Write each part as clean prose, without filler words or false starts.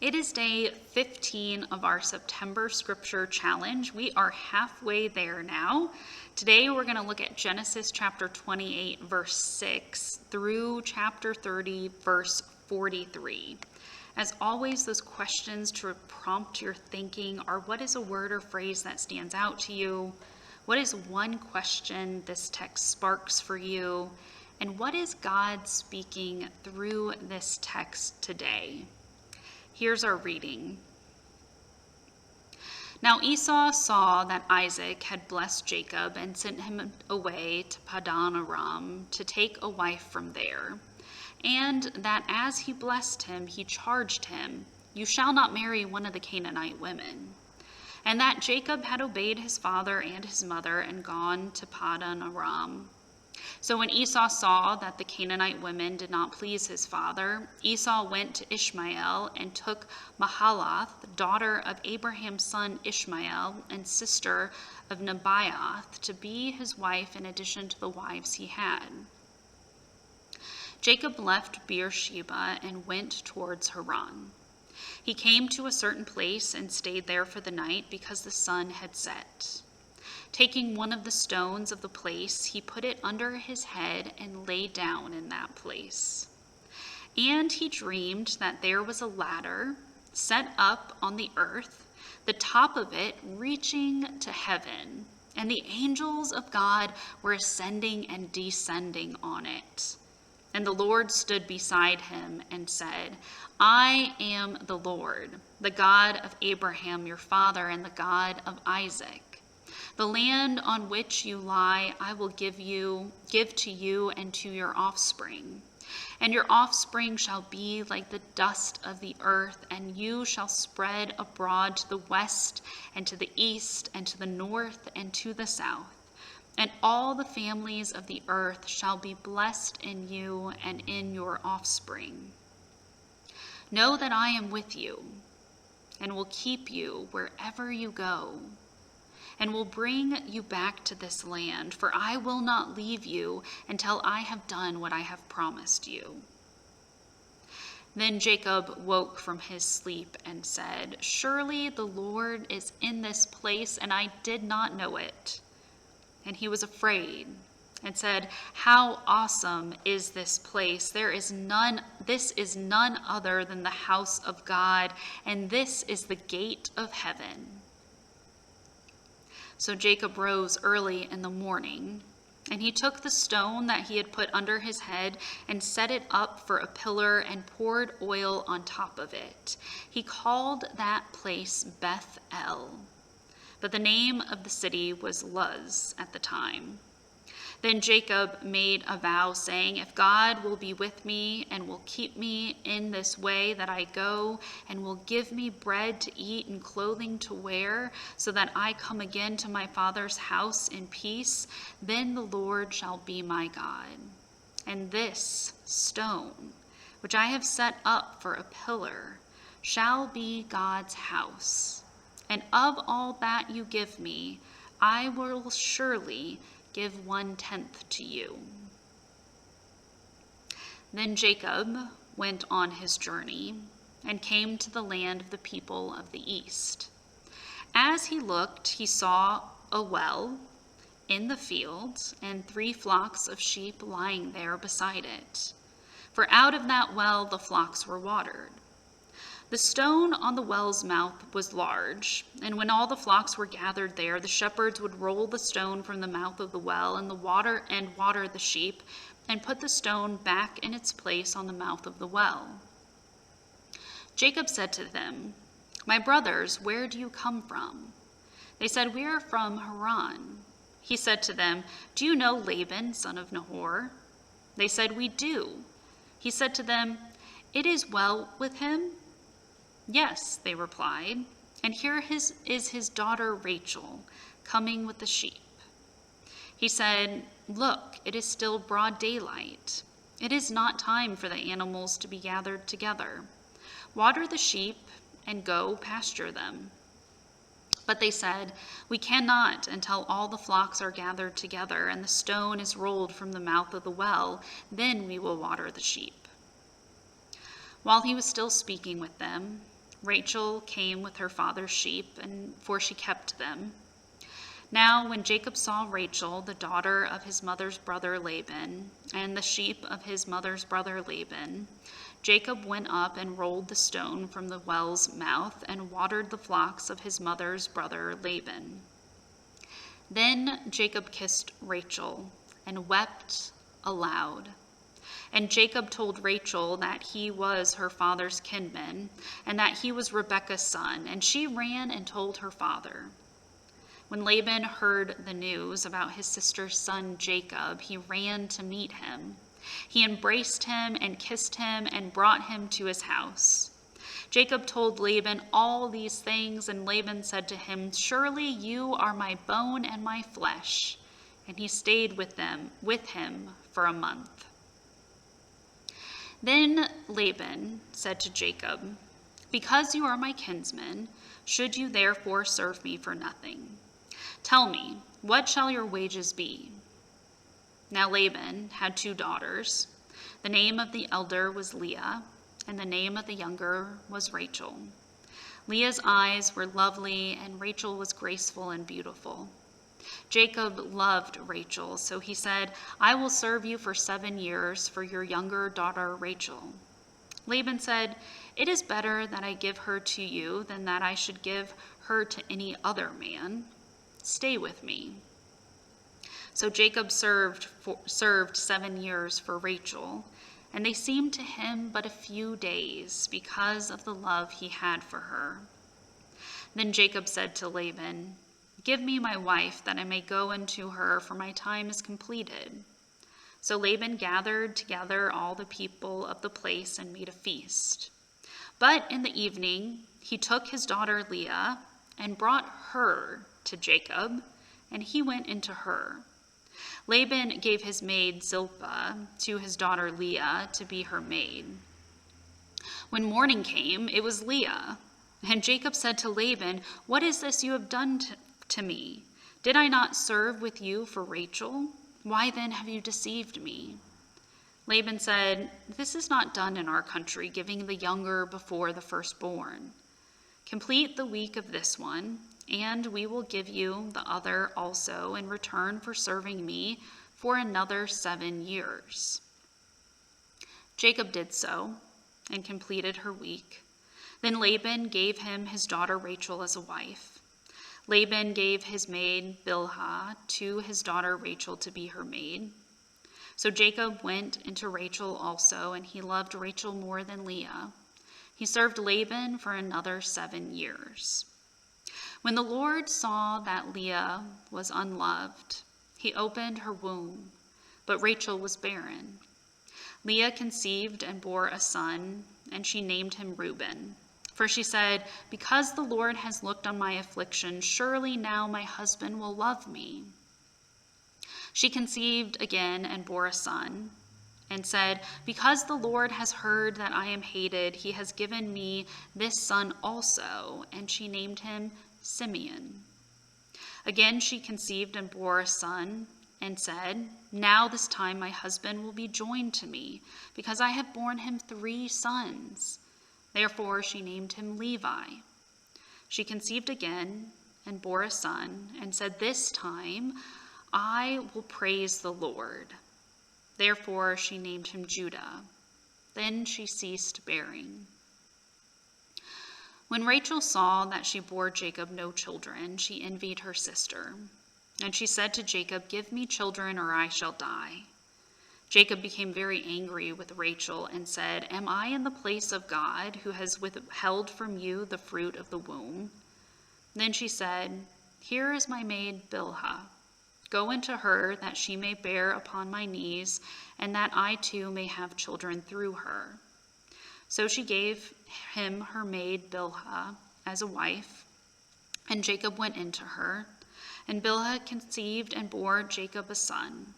It is day 15 of our September Scripture Challenge. We are halfway there now. Today we're going to look at Genesis chapter 28, verse 6 through chapter 30, verse 43. As always, those questions to prompt your thinking are: what is a word or phrase that stands out to you? What is one question this text sparks for you? And what is God speaking through this text today? Here's our reading. Now Esau saw that Isaac had blessed Jacob and sent him away to Paddan Aram to take a wife from there, and that as he blessed him, he charged him, "You shall not marry one of the Canaanite women." And that Jacob had obeyed his father and his mother and gone to Paddan Aram. So when Esau saw that the Canaanite women did not please his father, Esau went to Ishmael and took Mahalath, daughter of Abraham's son Ishmael and sister of Nebaioth, to be his wife in addition to the wives he had. Jacob left Beersheba and went towards Haran. He came to a certain place and stayed there for the night because the sun had set. Taking one of the stones of the place, he put it under his head and lay down in that place. And he dreamed that there was a ladder set up on the earth, the top of it reaching to heaven, and the angels of God were ascending and descending on it. And the Lord stood beside him and said, "I am the Lord, the God of Abraham your father and the God of Isaac. The land on which you lie I will give to you and to your offspring. And your offspring shall be like the dust of the earth, and you shall spread abroad to the west and to the east and to the north and to the south. And all the families of the earth shall be blessed in you and in your offspring. Know that I am with you and will keep you wherever you go, and will bring you back to this land, for I will not leave you until I have done what I have promised you." Then Jacob woke from his sleep and said, "Surely the Lord is in this place, and I did not know it." And he was afraid and said, "How awesome is this place! This is none other than the house of God, and this is the gate of heaven." So Jacob rose early in the morning, and he took the stone that he had put under his head and set it up for a pillar and poured oil on top of it. He called that place Beth-el, but the name of the city was Luz at the time. Then Jacob made a vow, saying, "If God will be with me and will keep me in this way that I go, and will give me bread to eat and clothing to wear, so that I come again to my father's house in peace, then the Lord shall be my God. And this stone, which I have set up for a pillar, shall be God's house. And of all that you give me, I will surely give 1/10 to you." Then Jacob went on his journey and came to the land of the people of the east. As he looked, he saw a well in the field and 3 flocks of sheep lying there beside it. For out of that well the flocks were watered. The stone on the well's mouth was large, and when all the flocks were gathered there, the shepherds would roll the stone from the mouth of the well and water the sheep, and put the stone back in its place on the mouth of the well. Jacob said to them, "My brothers, where do you come from?" They said, "We are from Haran." He said to them, "Do you know Laban, son of Nahor?" They said, "We do." He said to them, "It is well with him?" "Yes," they replied, "and here is his daughter Rachel, coming with the sheep." He said, "Look, it is still broad daylight. It is not time for the animals to be gathered together. Water the sheep and go pasture them." But they said, "We cannot until all the flocks are gathered together and the stone is rolled from the mouth of the well. Then we will water the sheep." While he was still speaking with them, Rachel came with her father's sheep, and for she kept them. Now when Jacob saw Rachel, the daughter of his mother's brother Laban, and the sheep of his mother's brother Laban, Jacob went up and rolled the stone from the well's mouth and watered the flocks of his mother's brother Laban. Then Jacob kissed Rachel and wept aloud. And Jacob told Rachel that he was her father's kinsman, and that he was Rebekah's son, and she ran and told her father. When Laban heard the news about his sister's son Jacob, he ran to meet him. He embraced him and kissed him and brought him to his house. Jacob told Laban all these things, and Laban said to him, "Surely you are my bone and my flesh." And he stayed with him for a month. Then Laban said to Jacob, "Because you are my kinsman, should you therefore serve me for nothing? Tell me, what shall your wages be?" Now Laban had 2 daughters. The name of the elder was Leah, and the name of the younger was Rachel. Leah's eyes were lovely, and Rachel was graceful and beautiful. Jacob loved Rachel, so he said, "I will serve you for 7 years for your younger daughter Rachel." Laban said, "It is better that I give her to you than that I should give her to any other man. Stay with me." So Jacob served 7 years for Rachel, and they seemed to him but a few days because of the love he had for her. Then Jacob said to Laban, "Give me my wife, that I may go into her, for my time is completed." So Laban gathered together all the people of the place and made a feast. But in the evening he took his daughter Leah and brought her to Jacob, and he went into her. Laban gave his maid Zilpah to his daughter Leah to be her maid. When morning came, it was Leah. And Jacob said to Laban, "What is this you have done to me? Did I not serve with you for Rachel? Why then have you deceived me?" Laban said, "This is not done in our country, giving the younger before the firstborn. Complete the week of this one, and we will give you the other also in return for serving me for another 7 years." Jacob did so and completed her week. Then Laban gave him his daughter Rachel as a wife. Laban gave his maid Bilhah to his daughter Rachel to be her maid. So Jacob went into Rachel also, and he loved Rachel more than Leah. He served Laban for another 7 years. When the Lord saw that Leah was unloved, he opened her womb, but Rachel was barren. Leah conceived and bore a son, and she named him Reuben. For she said, "Because the Lord has looked on my affliction, surely now my husband will love me." She conceived again and bore a son, and said, "Because the Lord has heard that I am hated, he has given me this son also," and she named him Simeon. Again she conceived and bore a son, and said, "Now this time my husband will be joined to me, because I have borne him 3 sons. Therefore she named him Levi. She conceived again and bore a son, and said, "This time I will praise the Lord." Therefore she named him Judah. Then she ceased bearing. When Rachel saw that she bore Jacob no children, she envied her sister. And she said to Jacob, "Give me children, or I shall die." Jacob became very angry with Rachel and said, "Am I in the place of God, who has withheld from you the fruit of the womb?" Then she said, "Here is my maid Bilhah. Go into her, that she may bear upon my knees, and that I too may have children through her." So she gave him her maid Bilhah as a wife, and Jacob went into her. And Bilhah conceived and bore Jacob a son.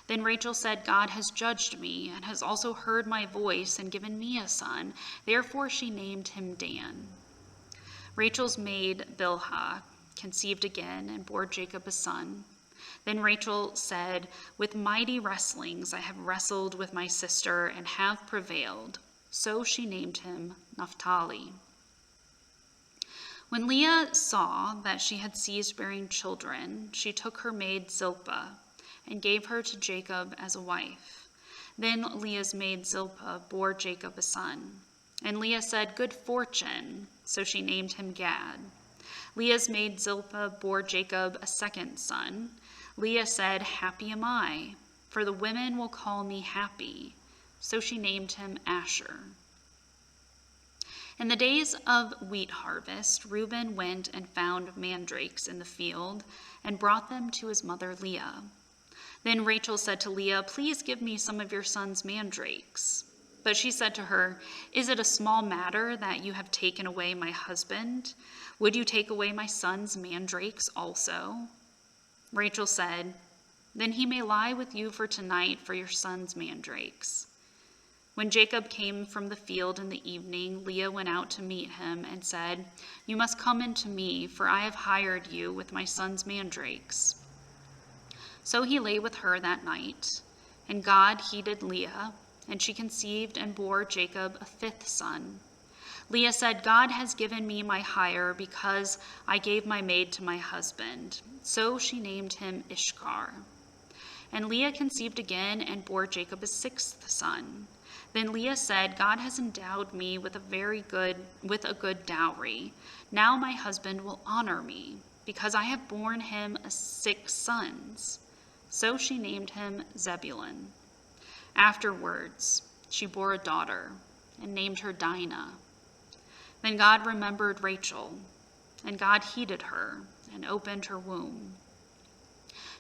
Then Rachel said, "God has judged me, and has also heard my voice, and given me a son." Therefore she named him Dan. Rachel's maid Bilhah conceived again and bore Jacob a son. Then Rachel said, "With mighty wrestlings I have wrestled with my sister, and have prevailed." So she named him Naphtali. When Leah saw that she had ceased bearing children, she took her maid Zilpah and gave her to Jacob as a wife. Then Leah's maid Zilpah bore Jacob a son. And Leah said, "Good fortune," so she named him Gad. Leah's maid Zilpah bore Jacob a second son. Leah said, "Happy am I, for the women will call me happy." So she named him Asher. In the days of wheat harvest, Reuben went and found mandrakes in the field and brought them to his mother Leah. Then Rachel said to Leah, "Please give me some of your son's mandrakes." But she said to her, "Is it a small matter that you have taken away my husband? Would you take away my son's mandrakes also?" Rachel said, "Then he may lie with you for tonight for your son's mandrakes." When Jacob came from the field in the evening, Leah went out to meet him and said, "You must come in to me, for I have hired you with my son's mandrakes." So he lay with her that night, and God heeded Leah, and she conceived and bore Jacob a fifth son. Leah said, "God has given me my hire because I gave my maid to my husband." So she named him Ishkar. And Leah conceived again and bore Jacob a sixth son. Then Leah said, "God has endowed me with a good dowry. Now my husband will honor me, because I have borne him 6 sons." So she named him Zebulun. Afterwards, she bore a daughter and named her Dinah. Then God remembered Rachel, and God heeded her and opened her womb.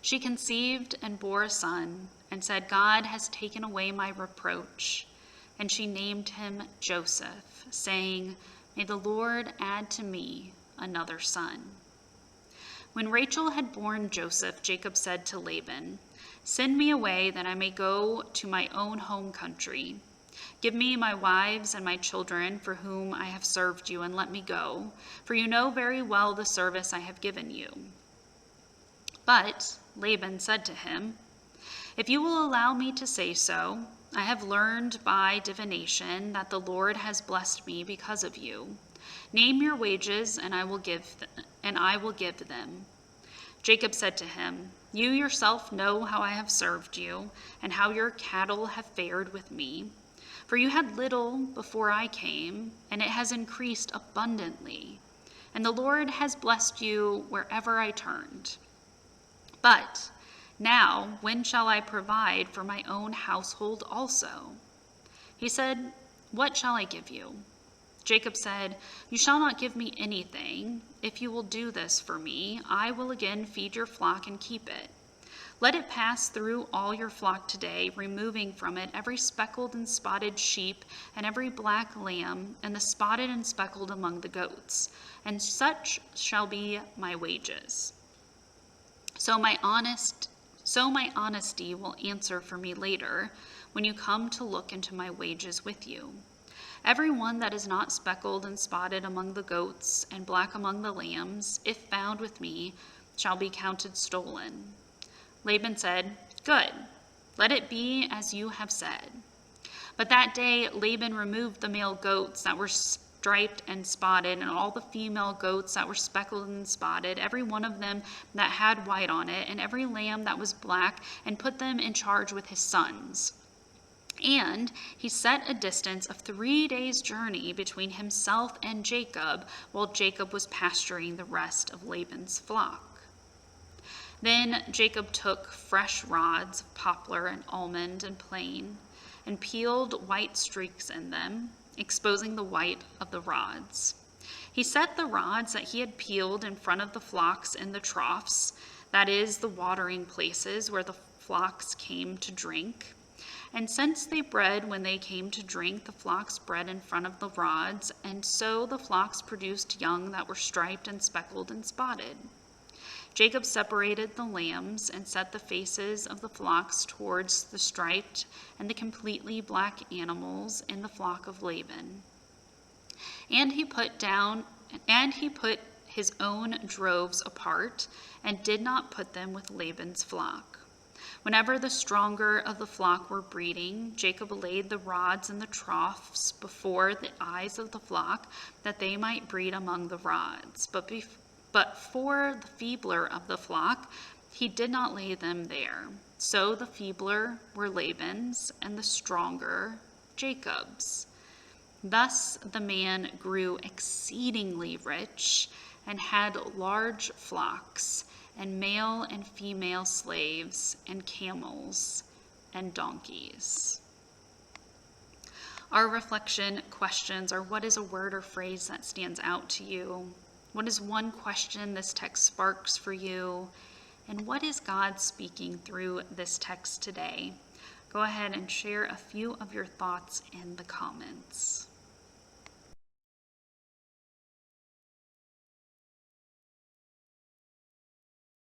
She conceived and bore a son and said, "God has taken away my reproach." And she named him Joseph, saying, "May the Lord add to me another son." When Rachel had borne Joseph, Jacob said to Laban, "Send me away that I may go to my own home country. Give me my wives and my children for whom I have served you, and let me go, for you know very well the service I have given you." But Laban said to him, "If you will allow me to say so, I have learned by divination that the Lord has blessed me because of you. Name your wages, and I will give them." Jacob said to him, "You yourself know how I have served you, and how your cattle have fared with me. For you had little before I came, and it has increased abundantly. And the Lord has blessed you wherever I turned. But now, when shall I provide for my own household also?" He said, "What shall I give you?" Jacob said, "You shall not give me anything. If you will do this for me, I will again feed your flock and keep it. Let it pass through all your flock today, removing from it every speckled and spotted sheep and every black lamb, and the spotted and speckled among the goats, and such shall be my wages. So my honesty will answer for me later, when you come to look into my wages with you. Every one that is not speckled and spotted among the goats and black among the lambs, if found with me, shall be counted stolen." Laban said, "Good, let it be as you have said." But that day Laban removed the male goats that were striped and spotted, and all the female goats that were speckled and spotted, every one of them that had white on it, and every lamb that was black, and put them in charge with his sons. And he set a distance of 3 days' journey between himself and Jacob, while Jacob was pasturing the rest of Laban's flock. Then Jacob took fresh rods of poplar and almond and plane, and peeled white streaks in them, exposing the white of the rods. He set the rods that he had peeled in front of the flocks in the troughs, that is, the watering places where the flocks came to drink. And since they bred when they came to drink, the flocks bred in front of the rods, and so the flocks produced young that were striped and speckled and spotted. Jacob separated the lambs and set the faces of the flocks towards the striped and the completely black animals in the flock of Laban. And he put his own droves apart, and did not put them with Laban's flock. Whenever the stronger of the flock were breeding, Jacob laid the rods in the troughs before the eyes of the flock, that they might breed among the rods. But for the feebler of the flock, he did not lay them there. So the feebler were Laban's, and the stronger Jacob's. Thus the man grew exceedingly rich, and had large flocks, and male and female slaves, and camels, and donkeys. Our reflection questions are: what is a word or phrase that stands out to you? What is one question this text sparks for you? And what is God speaking through this text today? Go ahead and share a few of your thoughts in the comments.